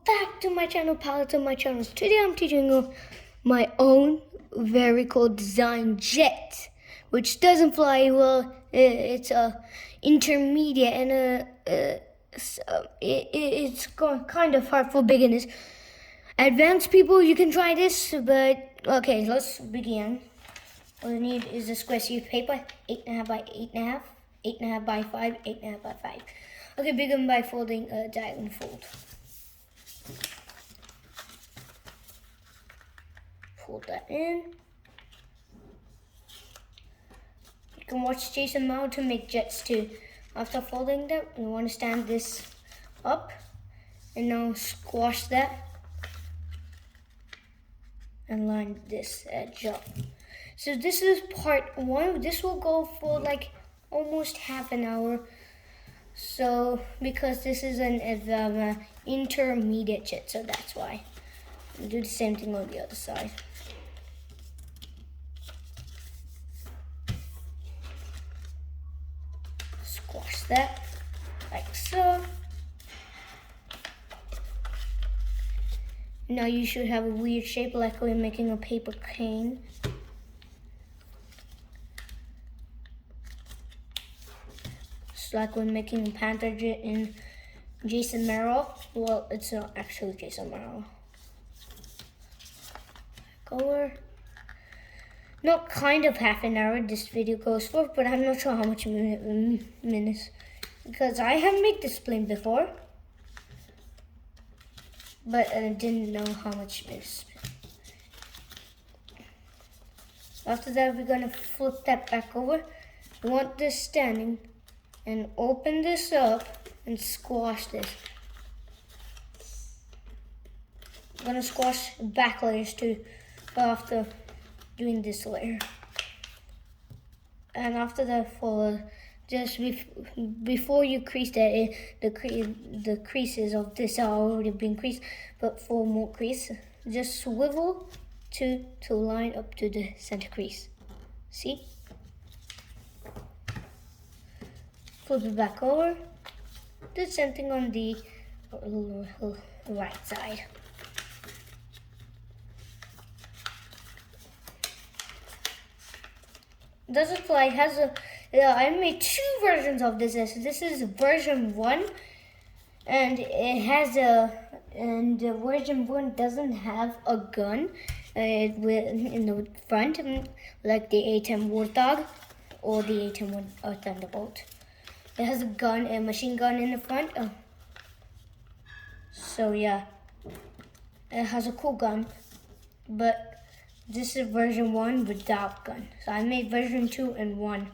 back to my channel, palettes of my channel. Today I'm teaching you my own very cool design jet, which doesn't fly well. It's a intermediate and it's kind of hard for beginners. Advanced people, you can try this, but okay, let's begin. All you need is a square sheet of paper, 8.5 by 8.5, 8.5 by 5, 8.5 by 5. Okay, begin by folding a diagonal fold. Fold that in. You can watch Jason Mao to make jets too. After folding that, you want to stand this up and now squash that and line this edge up. So this is part one. This will go for like almost half an hour. So because this is an intermediate jet, so that's why. I'll do the same thing on the other side. Squash that like so. Now you should have a weird shape like we're making a paper cane. It's like we're making a panther in Jason Merrill. Well, it's not actually Jason Merrill. Over. Not kind of half an hour this video goes for, but I'm not sure how much minutes. Because I have made this plane before. But I didn't know how much minutes. After that, we're going to flip that back over. We want this standing. And open this up and squash this. I'm going to squash back layers too after doing this layer. And after that, just before you crease that, the creases of this are already been creased, but for more crease, just swivel to line up to the center crease. See? Flip it back over. Do the same thing on the right side. Doesn't fly. Has a. I made two versions of this. This is version 1, and it has version 1 doesn't have a gun in the front, like the A-10 Warthog or the A-10 Thunderbolt. It has a machine gun in the front. So yeah, it has a cool gun, but this is version 1 without gun. So I made version 2 and 1.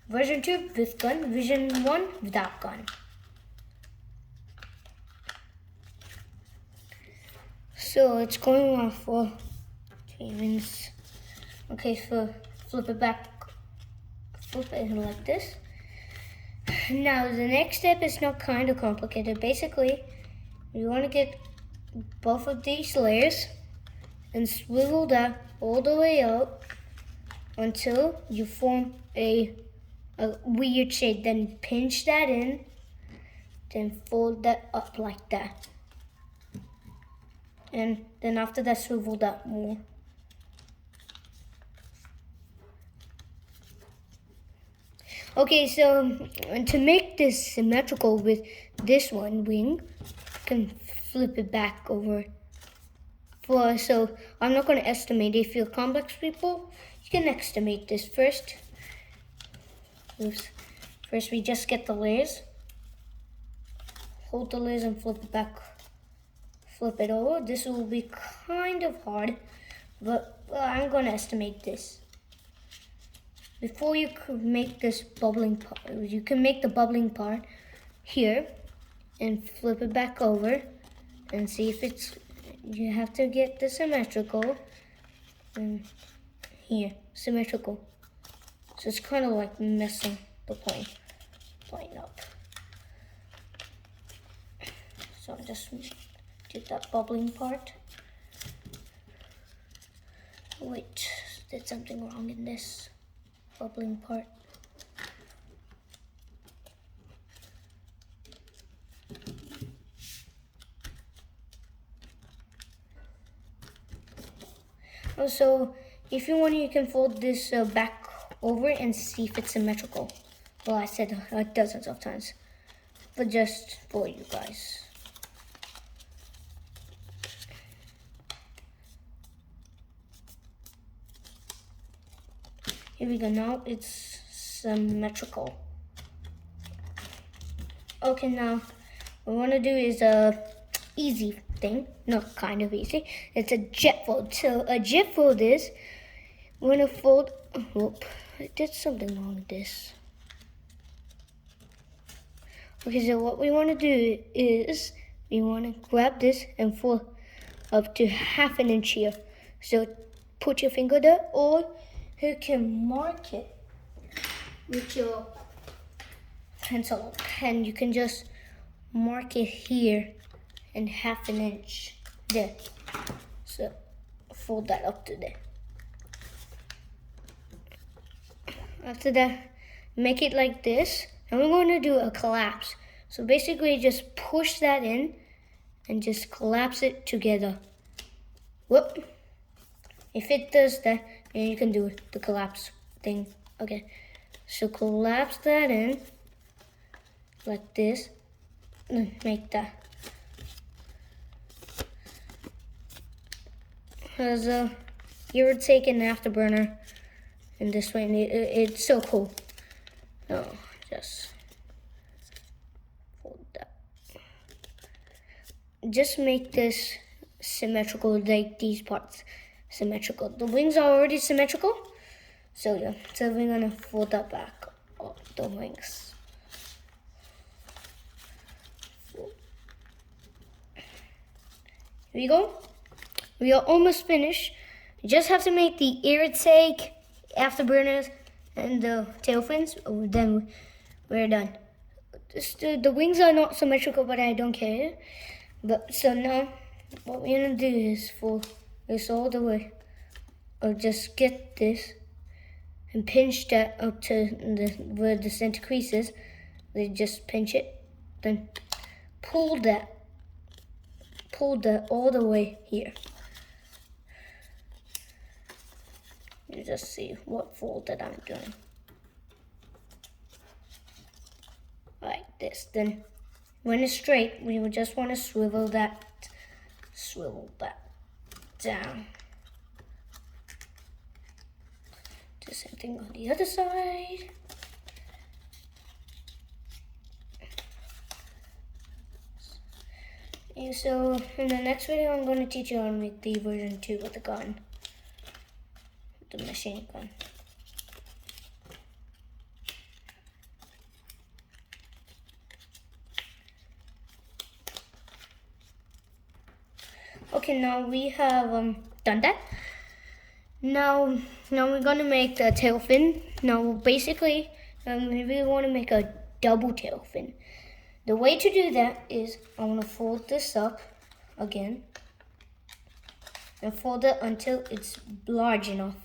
Version 2 with gun, version 1 without gun. So it's going on for 3 minutes. Okay, so flip it back, flip it like this. Now the next step is not kind of complicated. Basically, you want to get both of these layers and swivel that all the way out until you form a weird shape. Then pinch that in, then fold that up like that. And then after that, swivel that more. Okay, so to make this symmetrical with this one wing, you can flip it back over. So I'm not going to estimate. If you're complex people, you can estimate this first. Oops. First, we just get the layers. Hold the layers and flip it back. Flip it over. This will be kind of hard, but I'm going to estimate this. Before you could make this bubbling part, you can make the bubbling part here and flip it back over and see if it's, you have to get the symmetrical and here, symmetrical. So it's kind of like messing the plane up. So I just did that bubbling part. Wait, did something wrong in this bubbling part. So if you want, you can fold this back over and see if it's symmetrical. Well, I said dozens of times, but just for you guys. Here we go. Now it's symmetrical. Okay, now what we want to do is a easy thing, not kind of easy. It's a jet fold. So a jet fold is we're gonna fold. Whoop! I did something wrong with this. Okay, so what we want to do is we want to grab this and fold up to 1/2 inch here. So put your finger there, or you can mark it with your pencil, and you can just mark it here and 1/2 inch there. So fold that up to there. After that, make it like this, and we're going to do a collapse. So basically just push that in and just collapse it together. Whoop. If it does that, then you can do the collapse thing. Okay, so collapse that in like this, and make that. As a irritate an afterburner in this way, and it's so cool. No, just fold that. Just make this symmetrical, like these parts symmetrical. The wings are already symmetrical, so yeah. So we're gonna fold that back up the wings. Here we go. We are almost finished. You just have to make the irritate, afterburners, and the tail fins. Then we're done. The wings are not symmetrical, but I don't care. But so now, what we're gonna do is fold this all the way, or just get this and pinch that up to where the center crease is. They just pinch it, then pull that all the way here. You just see what fold that I'm doing. Like this. Then when it's straight, we would just want to swivel that down. Do the same thing on the other side. And so in the next video, I'm going to teach you how to make the version 2 with the gun. The machine gun. Okay, now we have done that. Now we're gonna make the tail fin. Now basically, we really want to make a double tail fin. The way to do that is I want to fold this up again and fold it until it's large enough.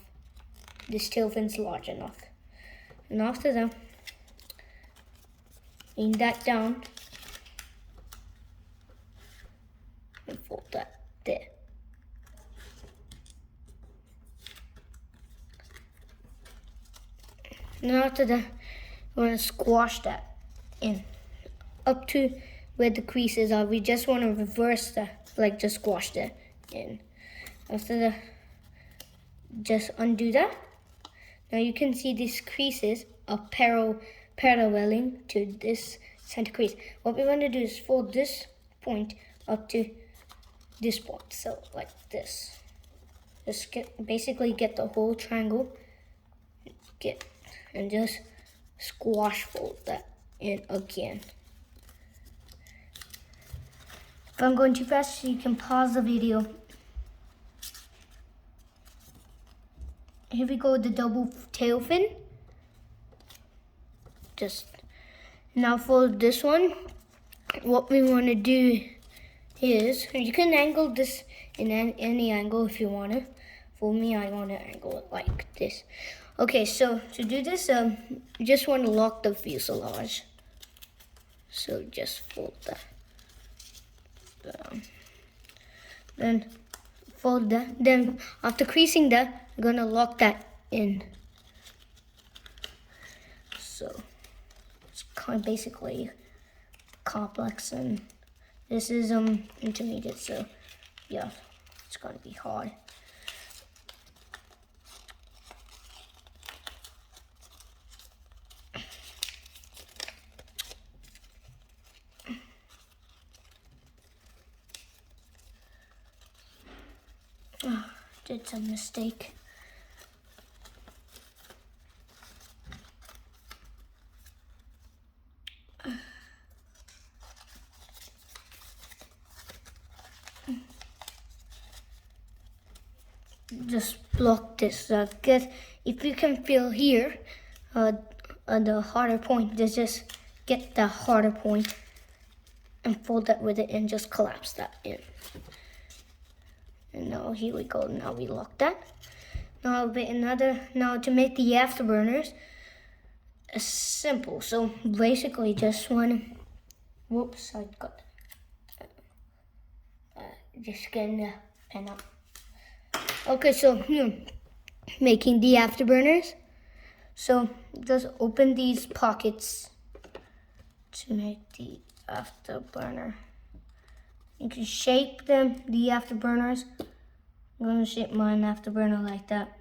This tail fin's large enough. And after that, lean that down and fold that there. Now after that, we're going to squash that in up to where the creases are. We just want to reverse that, like just squash that in. After that, just undo that. Now you can see these creases are paralleling to this center crease. What we want to do is fold this point up to this point, so like this. Just basically get the whole triangle, and just squash fold that in again. If I'm going too fast, you can pause the video. Here we go with the double tail fin. Just now for this one, what we want to do is, you can angle this in any angle if you want to. For me, I want to angle it like this. Okay, so to do this, you just want to lock the fuselage. So just fold that down. Then fold that. Then after creasing that, I'm gonna lock that in. So it's kind of basically complex, and this is intermediate. So yeah, it's gonna be hard. Oh, did some mistake. Just block this. Because if you can feel here, the harder point, just get the harder point and fold that with it and just collapse that in. And now here we go. Now we lock that. Now Now to make the afterburners, it's simple. So basically, just one. Whoops, I got. Just getting the pen up. Okay, so making the afterburners. So just open these pockets to make the afterburner. You can shape them, the afterburners. I'm gonna shape mine afterburner like that.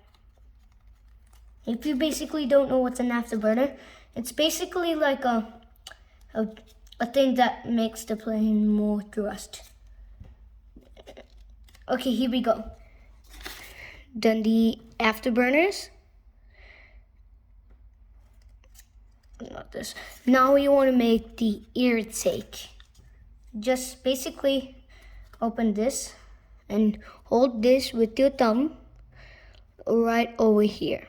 If you basically don't know what's an afterburner, it's basically like a thing that makes the plane more thrust. Okay, here we go. Done the afterburners. Not this. Now we want to make the irritate. Just basically open this and hold this with your thumb right over here.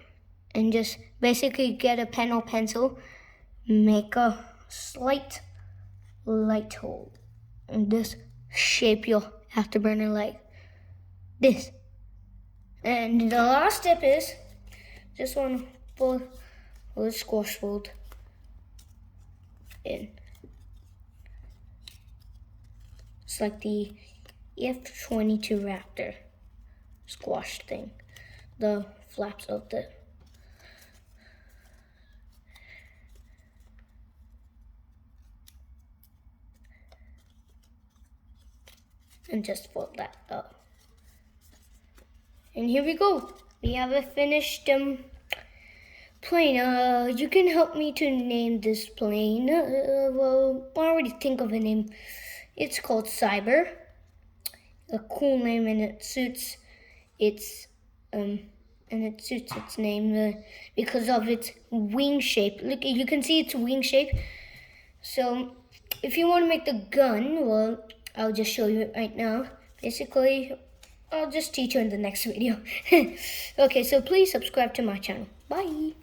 And just basically get a pen or pencil, make a slight light hole, and just shape your afterburner like this. And the last step is just want to pull the squash fold in. It's like the F-22 Raptor squash thing, the flaps of the. And just fold that up. And here we go. We have a finished plane. You can help me to name this plane. Well, I already think of a name. It's called Cyber. A cool name, and it suits its name because of its wing shape. Look, you can see its wing shape. So, if you want to make the gun, well, I'll just show you it right now. Basically, I'll just teach you in the next video. Okay, so please subscribe to my channel. Bye.